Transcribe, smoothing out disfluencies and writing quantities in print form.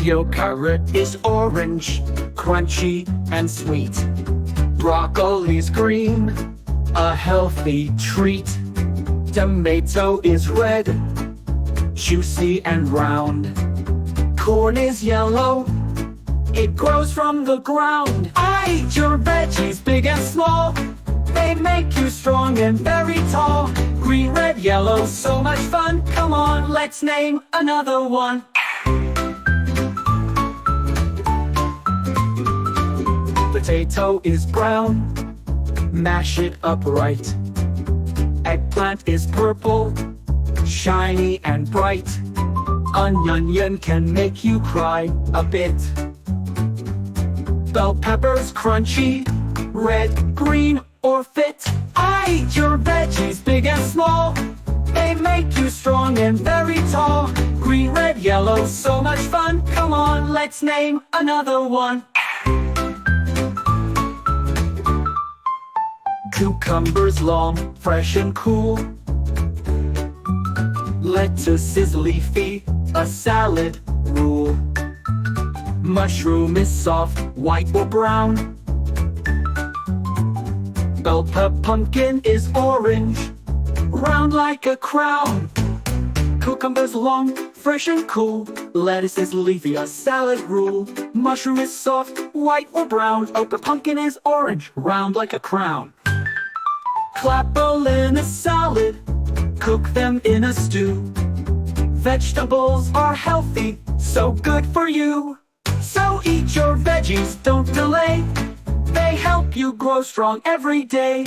Your carrot is orange, crunchy and sweet. Broccoli's green, a healthy treat. Tomato is red, juicy and round. Corn is yellow, it grows from the ground. I eat your veggies, big and small. They make you strong and very tall. Green, red, yellow, so much fun. Come on, let's name another one. Potato is brown, mash it up right. Eggplant is purple, shiny and bright. Onion can make you cry a bit. Bell pepper's crunchy, red, green, or fit. I eat your veggies, big and small. They make you strong and very tall. Green, red, yellow, so much fun. Come on, let's name another one. Cucumbers long, fresh and cool. Lettuce is leafy, a salad rule. Mushroom is soft, white or brown. Bell pepper pumpkin is orange, round like a crown. Cucumbers long, fresh and cool. Lettuce is leafy, a salad rule. Mushroom is soft, white or brown. Pepper pumpkin is orange, round like a crown. Clapple in a salad, cook them in a stew. Vegetables are healthy, so good for you. So eat your veggies, don't delay. They help you grow strong every day.